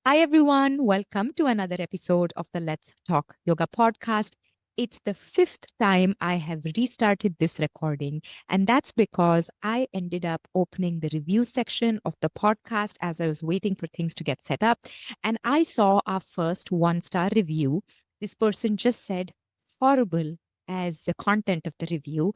Hi, everyone. Welcome to another episode of the Let's Talk Yoga podcast. It's the fifth time I have restarted this recording, and that's because I ended up opening the review section of the podcast as I was waiting for things to get set up. And I saw our first one-star review. This person just said horrible as the content of the review.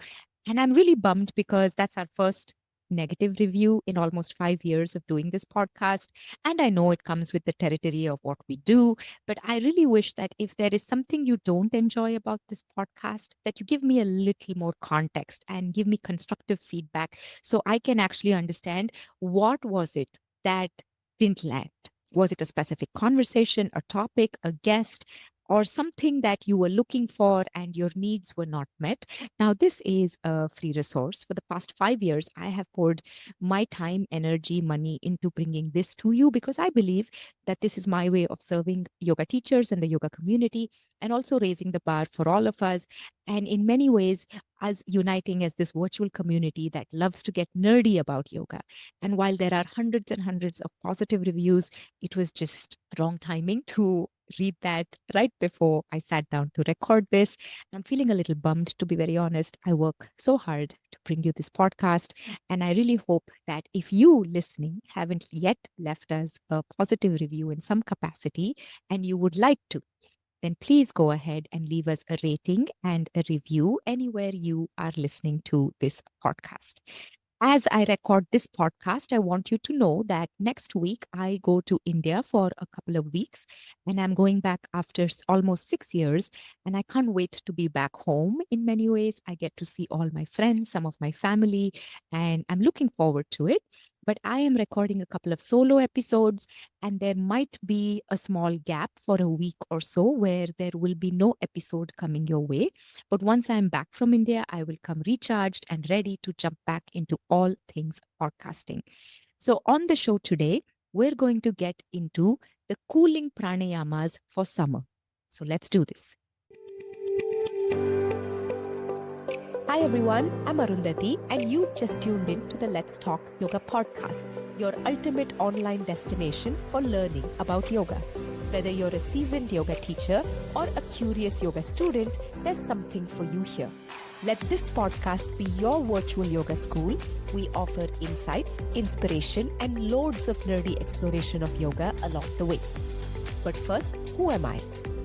And I'm really bummed because that's our first negative review in almost 5 years of doing this podcast. And I know it comes with the territory of what we do, but I really wish that if there is something you don't enjoy about this podcast, that you give me a little more context and give me constructive feedback so I can actually understand what was it that didn't land. Was it a specific conversation, a topic, a guest, or something that you were looking for and your needs were not met? Now, this is a free resource. For the past 5 years, I have poured my time, energy, money into bringing this to you because I believe that this is my way of serving yoga teachers and the yoga community and also raising the bar for all of us. And in many ways, us uniting as this virtual community that loves to get nerdy about yoga. And while there are hundreds and hundreds of positive reviews, it was just wrong timing to read that right before I sat down to record this. I'm feeling a little bummed, to be very honest. I work so hard to bring you this podcast. And I really hope that if you listening haven't yet left us a positive review in some capacity and you would like to, then please go ahead and leave us a rating and a review anywhere you are listening to this podcast. As I record this podcast, I want you to know that next week I go to India for a couple of weeks and I'm going back after almost 6 years. And I can't wait to be back home in many ways. I get to see all my friends, some of my family, and I'm looking forward to it. But I am recording a couple of solo episodes, and there might be a small gap for a week or so where there will be no episode coming your way. But once I'm back from India, I will come recharged and ready to jump back into all things podcasting. So, on the show today, we're going to get into the cooling pranayamas for summer. So, let's do this. Hi everyone, I'm Arundhati, and you've just tuned in to the Let's Talk Yoga podcast, your ultimate online destination for learning about yoga. Whether you're a seasoned yoga teacher or a curious yoga student, there's something for you here. Let this podcast be your virtual yoga school. We offer insights, inspiration, and loads of nerdy exploration of yoga along the way. But first, who am I?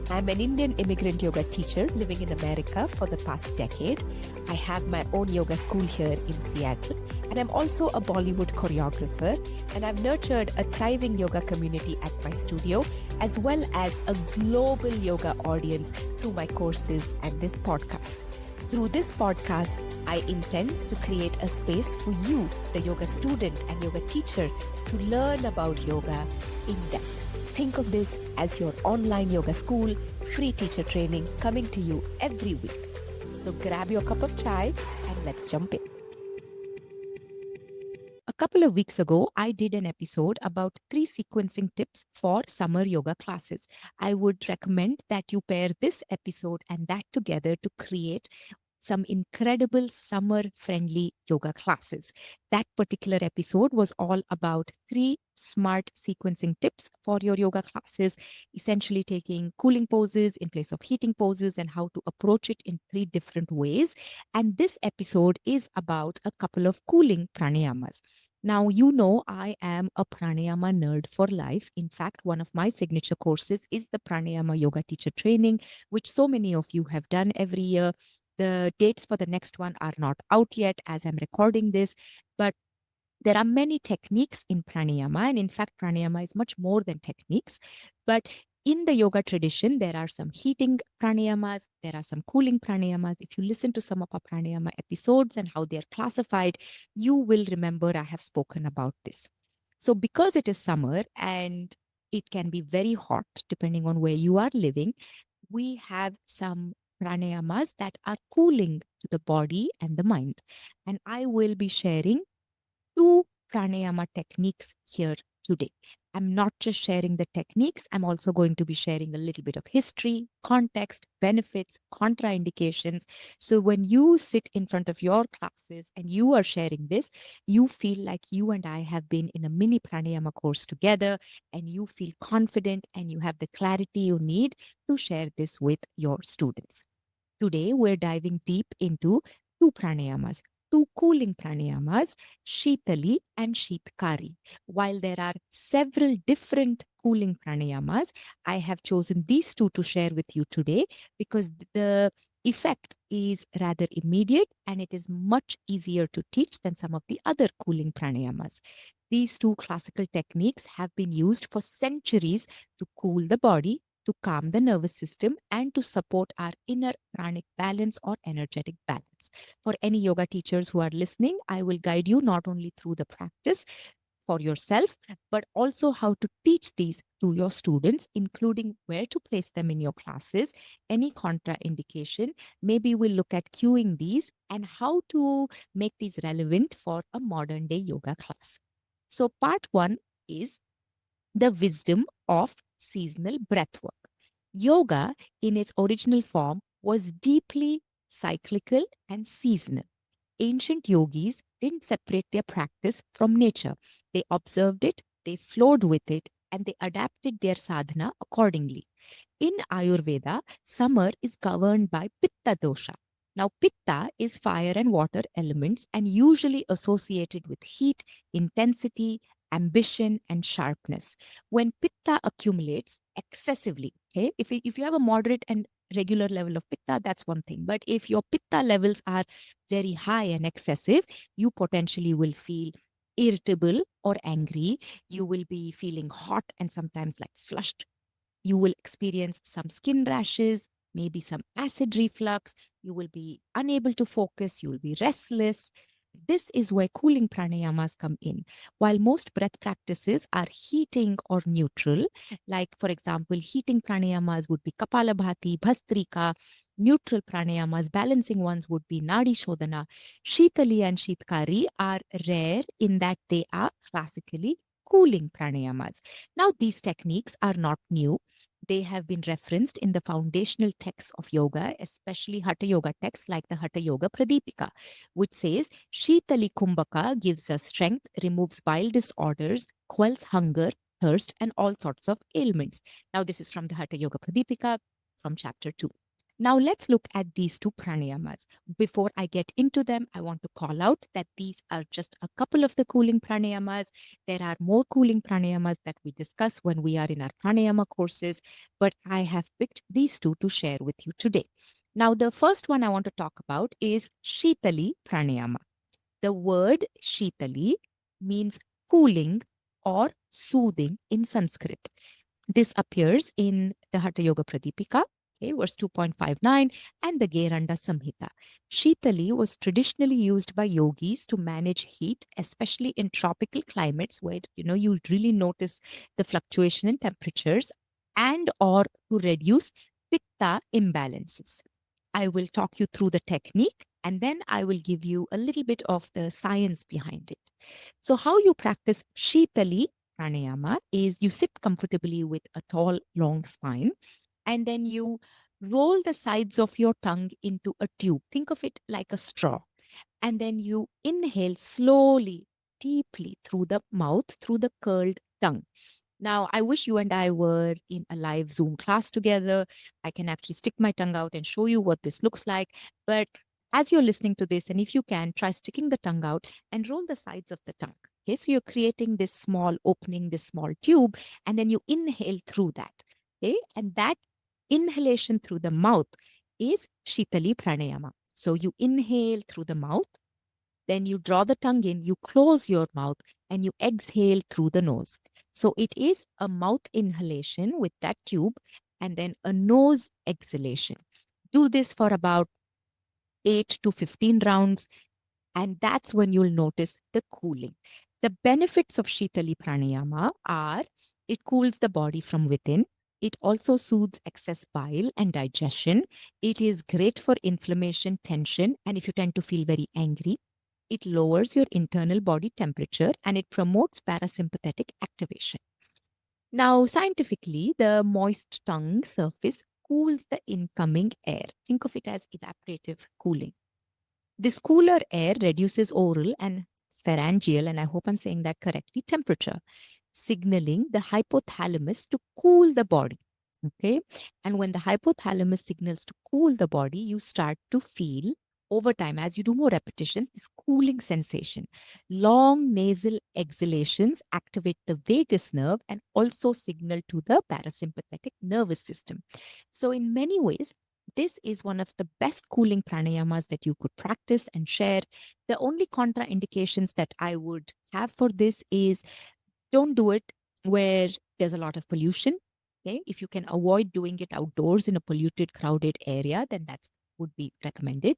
I'm an Indian immigrant yoga teacher living in America for the past decade. I have my own yoga school here in Seattle, and I'm also a Bollywood choreographer, and I've nurtured a thriving yoga community at my studio, as well as a global yoga audience through my courses and this podcast. Through this podcast, I intend to create a space for you, the yoga student and yoga teacher, to learn about yoga in depth. Think of this as your online yoga school, free teacher training coming to you every week. So grab your cup of chai and let's jump in. A couple of weeks ago, I did an episode about 3 sequencing tips for summer yoga classes. I would recommend that you pair this episode and that together to create some incredible summer friendly yoga classes. That particular episode was all about 3 smart sequencing tips for your yoga classes, essentially taking cooling poses in place of heating poses and how to approach it in 3 different ways. And this episode is about a couple of cooling pranayamas. Now, you know, I am a pranayama nerd for life. In fact, one of my signature courses is the Pranayama Yoga Teacher Training, which so many of you have done every year. The dates for the next one are not out yet as I'm recording this, but there are many techniques in pranayama. And in fact, pranayama is much more than techniques. But in the yoga tradition, there are some heating pranayamas, there are some cooling pranayamas. If you listen to some of our pranayama episodes and how they're classified, you will remember I have spoken about this. So, because it is summer and it can be very hot depending on where you are living, we have some pranayamas that are cooling to the body and the mind. And I will be sharing 2 pranayama techniques here today. I'm not just sharing the techniques, I'm also going to be sharing a little bit of history, context, benefits, contraindications. So when you sit in front of your classes and you are sharing this, you feel like you and I have been in a mini pranayama course together, and you feel confident and you have the clarity you need to share this with your students. Today, we're diving deep into two pranayamas, two cooling pranayamas, Sheetali and Sheetkari. While there are several different cooling pranayamas, I have chosen these two to share with you today because the effect is rather immediate and it is much easier to teach than some of the other cooling pranayamas. These two classical techniques have been used for centuries to cool the body, to calm the nervous system, and to support our inner pranic balance or energetic balance. For any yoga teachers who are listening, I will guide you not only through the practice for yourself, but also how to teach these to your students, including where to place them in your classes, any contraindication. Maybe we'll look at cueing these and how to make these relevant for a modern day yoga class. So, part one is the wisdom of seasonal breathwork. Yoga, in its original form, was deeply cyclical and seasonal. Ancient yogis didn't separate their practice from nature. They observed it, they flowed with it, and they adapted their sadhana accordingly. In Ayurveda, summer is governed by Pitta dosha. Now, Pitta is fire and water elements and usually associated with heat, intensity, ambition, and sharpness. When Pitta accumulates excessively, okay, if you have a moderate and regular level of Pitta, that's one thing. But if your Pitta levels are very high and excessive, you potentially will feel irritable or angry. You will be feeling hot and sometimes like flushed. You will experience some skin rashes, maybe some acid reflux. You will be unable to focus. You will be restless. This is where cooling pranayamas come in. While most breath practices are heating or neutral, like for example, heating pranayamas would be Kapalabhati, Bhastrika, neutral pranayamas, balancing ones would be Nadi Shodhana. Sheetali and Sheetkari are rare in that they are classically cooling pranayamas. Now, these techniques are not new. They have been referenced in the foundational texts of yoga, especially Hatha Yoga texts like the Hatha Yoga Pradipika, which says Sheetali Kumbhaka gives us strength, removes bile disorders, quells hunger, thirst, and all sorts of ailments. Now, this is from the Hatha Yoga Pradipika from chapter 2. Now, let's look at these two pranayamas. Before I get into them, I want to call out that these are just a couple of the cooling pranayamas. There are more cooling pranayamas that we discuss when we are in our pranayama courses, but I have picked these two to share with you today. Now, the first one I want to talk about is Sheetali pranayama. The word Sheetali means cooling or soothing in Sanskrit. This appears in the Hatha Yoga Pradipika, okay, verse 2.59, and the Geranda Samhita. Sheetali was traditionally used by yogis to manage heat, especially in tropical climates where you really notice the fluctuation in temperatures, and or to reduce pitta imbalances. I will talk you through the technique and then I will give you a little bit of the science behind it. So, how you practice Sheetali pranayama is you sit comfortably with a tall, long spine, and then you roll the sides of your tongue into a tube. Think of it like a straw. And then you inhale slowly, deeply through the mouth, through the curled tongue. Now, I wish you and I were in a live Zoom class together. I can actually stick my tongue out and show you what this looks like. But as you're listening to this, and if you can, try sticking the tongue out and roll the sides of the tongue. Okay, so you're creating this small opening, this small tube, and then you inhale through that. Okay, and that inhalation through the mouth is Shitali Pranayama. So you inhale through the mouth, then you draw the tongue in, you close your mouth, and you exhale through the nose. So it is a mouth inhalation with that tube and then a nose exhalation. Do this for about 8 to 15 rounds, and that's when you'll notice the cooling. The benefits of Shitali Pranayama are it cools the body from within. It also soothes excess bile and digestion. It is great for inflammation, tension, and if you tend to feel very angry. it lowers your internal body temperature, and it promotes parasympathetic activation. Now, scientifically, the moist tongue surface cools the incoming air. Think of it as evaporative cooling. This cooler air reduces oral and pharyngeal, and I hope I'm saying that correctly, temperature, signaling the hypothalamus to cool the body. Okay. And when the hypothalamus signals to cool the body, you start to feel over time, as you do more repetitions, this cooling sensation. Long nasal exhalations activate the vagus nerve and also signal to the parasympathetic nervous system. So, in many ways, this is one of the best cooling pranayamas that you could practice and share. The only contraindications that I would have for this is don't do it where there's a lot of pollution. Okay. If you can avoid doing it outdoors in a polluted, crowded area, then that would be recommended.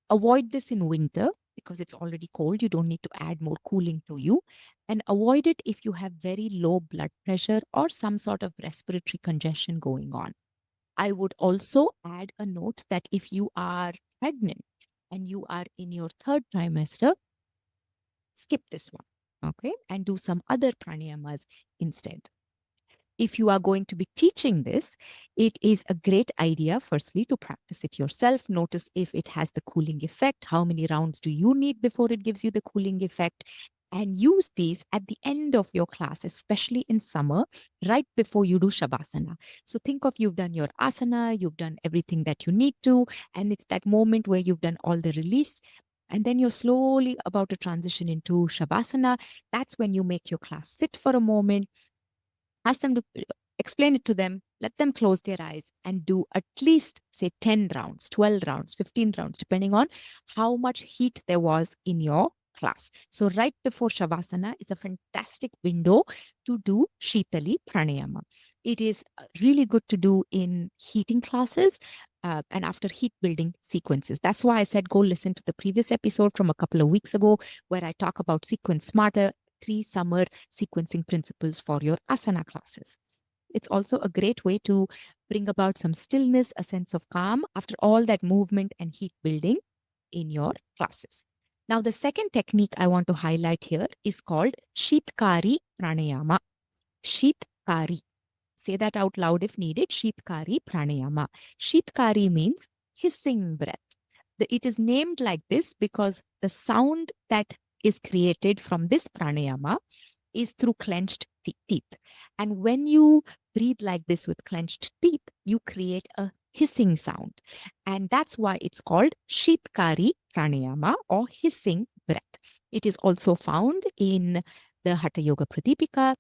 Avoid this in winter because it's already cold. You don't need to add more cooling to you. And avoid it if you have very low blood pressure or some sort of respiratory congestion going on. I would also add a note that if you are pregnant and you are in your third trimester, skip this one. Okay. And do some other pranayamas instead. If you are going to be teaching this, it is a great idea, firstly, to practice it yourself. Notice if it has the cooling effect. How many rounds do you need before it gives you the cooling effect? And use these at the end of your class, especially in summer, right before you do Shavasana. So think of you've done your asana, you've done everything that you need to, and it's that moment where you've done all the release. And then you're slowly about to transition into Shavasana. That's when you make your class sit for a moment, ask them to explain it to them, let them close their eyes and do at least, say, 10 rounds, 12 rounds, 15 rounds, depending on how much heat there was in your class. So, right before Shavasana is a fantastic window to do Sheetali Pranayama. It is really good to do in heating classes. And after heat building sequences. That's why I said go listen to the previous episode from a couple of weeks ago, where I talk about Sequence Smarter, 3 summer sequencing principles for your asana classes. It's also a great way to bring about some stillness, a sense of calm after all that movement and heat building in your classes. Now, the second technique I want to highlight here is called Sheetkari Pranayama. Sheetkari. Say that out loud if needed. Sheetkari Pranayama. Sheetkari means hissing breath. It is named like this because the sound that is created from this pranayama is through clenched teeth. And when you breathe like this with clenched teeth, you create a hissing sound. And that's why it's called Sheetkari Pranayama or hissing breath. It is also found in the Hatha Yoga Pradipika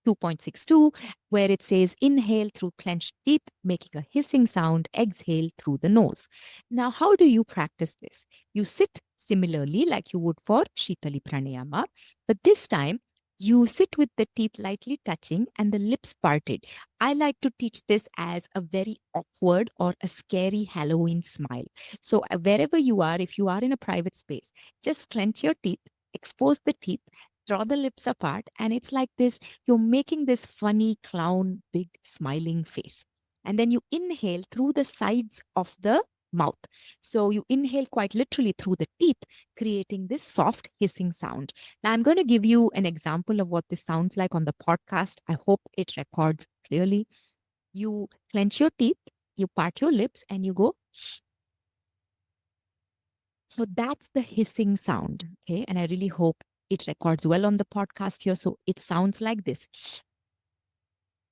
2.62, where it says inhale through clenched teeth, making a hissing sound, exhale through the nose. Now, how do you practice this? You sit similarly like you would for Sheetali Pranayama, but this time you sit with the teeth lightly touching and the lips parted. I like to teach this as a very awkward or a scary Halloween smile. So, wherever you are, if you are in a private space, just clench your teeth, expose the teeth, draw the lips apart, and it's like this you're making this funny clown, big smiling face. And then you inhale through the sides of the mouth. So you inhale quite literally through the teeth, creating this soft hissing sound. Now, I'm going to give you an example of what this sounds like on the podcast. I hope it records clearly. You clench your teeth, you part your lips, and you go. So that's the hissing sound. Okay. And I really hope it records well on the podcast here. So it sounds like this,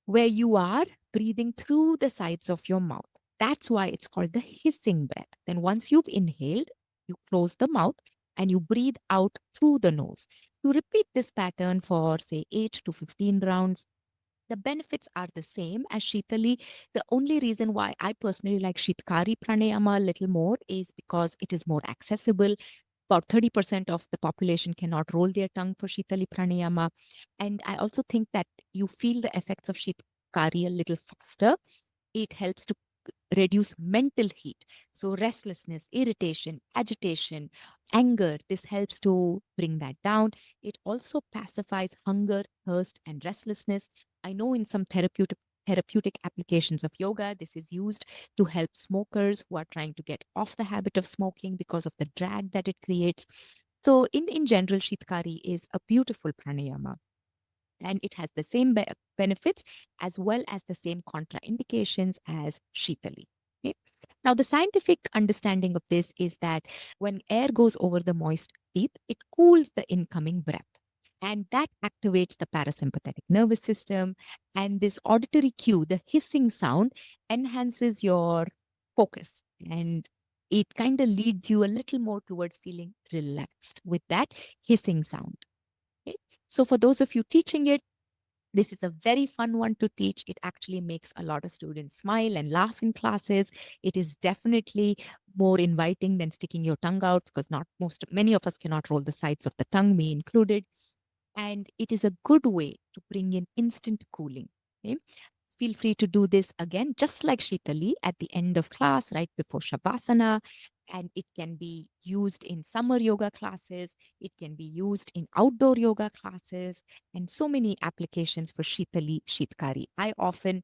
where you are breathing through the sides of your mouth. That's why it's called the hissing breath. Then once you've inhaled, you close the mouth and you breathe out through the nose. You repeat this pattern for, say, 8 to 15 rounds. The benefits are the same as Sheetali. The only reason why I personally like Sheetkari Pranayama a little more is because it is more accessible. About 30% of the population cannot roll their tongue for Sheetali Pranayama. And I also think that you feel the effects of Sheetkari a little faster. It helps to reduce mental heat. So, restlessness, irritation, agitation, anger, this helps to bring that down. It also pacifies hunger, thirst, and restlessness. I know in some therapeutic applications of yoga. This is used to help smokers who are trying to get off the habit of smoking because of the drag that it creates. So, in general, Sheetkari is a beautiful pranayama, and it has the same benefits as well as the same contraindications as Sheetali. Okay? Now, the scientific understanding of this is that when air goes over the moist teeth, it cools the incoming breath. And that activates the parasympathetic nervous system. And this auditory cue, the hissing sound, enhances your focus. And it kind of leads you a little more towards feeling relaxed with that hissing sound. Okay? So, for those of you teaching it, this is a very fun one to teach. It actually makes a lot of students smile and laugh in classes. It is definitely more inviting than sticking your tongue out, because many of us cannot roll the sides of the tongue, me included. And it is a good way to bring in instant cooling. Okay? Feel free to do this again, just like Sheetali, at the end of class, right before Shavasana. And it can be used in summer yoga classes. It can be used in outdoor yoga classes, and so many applications for Sheetali, Sheetkari. I often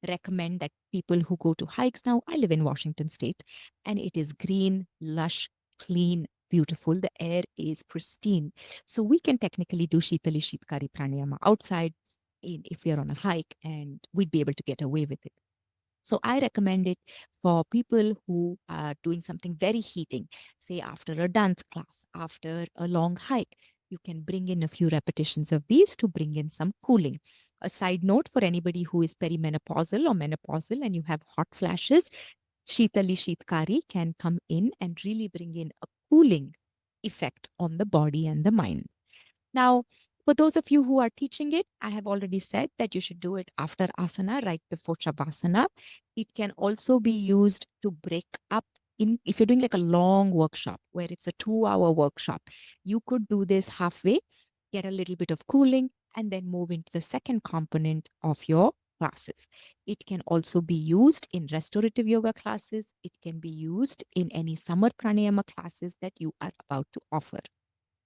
recommend that people who go to hikes now, I live in Washington State, and it is green, lush, clean, beautiful. The air is pristine. So we can technically do Sheetali, Sheetkari pranayama outside if we are on a hike, and we'd be able to get away with it. So I recommend it for people who are doing something very heating, say after a dance class, after a long hike. You can bring in a few repetitions of these to bring in some cooling. A side note for anybody who is perimenopausal or menopausal and you have hot flashes, Sheetali Sheetkari can come in and really bring in a cooling effect on the body and the mind. Now, for those of you who are teaching it, I have already said that you should do it after asana, right before Shavasana. It can also be used to break up if you're doing like a long workshop where it's a 2-hour workshop. You could do this halfway, get a little bit of cooling, and then move into the second component of your classes. It can also be used in restorative yoga classes. It can be used in any summer pranayama classes that you are about to offer.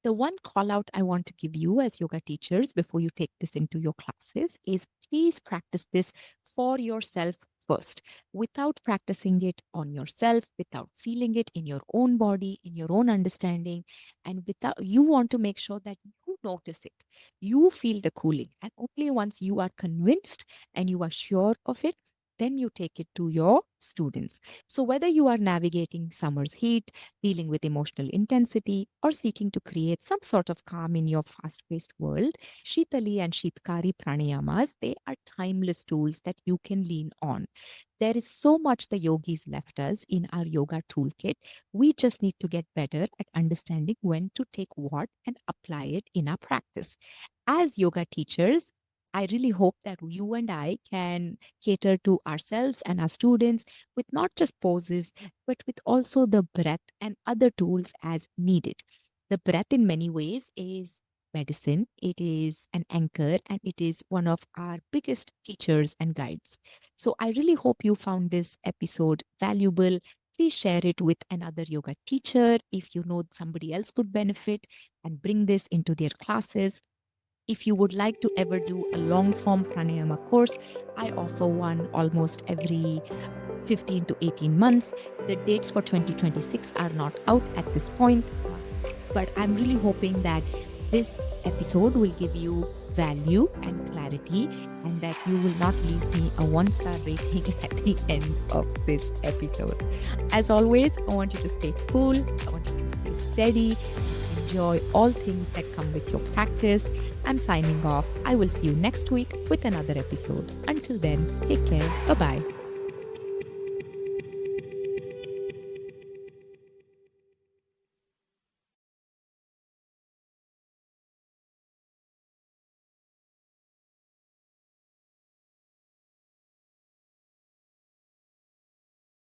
The one call out I want to give you as yoga teachers before you take this into your classes is please practice this for yourself first. Without practicing it on yourself, without feeling it in your own body, in your own understanding, and without, you want to make sure that you notice it, you feel the cooling. And only once you are convinced and you are sure of it, then you take it to your students. So, whether you are navigating summer's heat, dealing with emotional intensity, or seeking to create some sort of calm in your fast paced world, Sheetali and Sheetkari pranayamas, they are timeless tools that you can lean on. There is so much the yogis left us in our yoga toolkit. We just need to get better at understanding when to take what and apply it in our practice. As yoga teachers, I really hope that you and I can cater to ourselves and our students with not just poses, but with also the breath and other tools as needed. The breath, in many ways, is medicine, it is an anchor, and it is one of our biggest teachers and guides. So, I really hope you found this episode valuable. Please share it with another yoga teacher if you know somebody else could benefit, and bring this into their classes. If you would like to ever do a long form pranayama course, I offer one almost every 15 to 18 months. The dates for 2026 are not out at this point, but I'm really hoping that this episode will give you value and clarity, and that you will not leave me a 1-star rating at the end of this episode. As always, I want you to stay cool, I want you to stay steady, enjoy all things that come with your practice. I'm signing off. I will see you next week with another episode. Until then, take care. Bye-bye.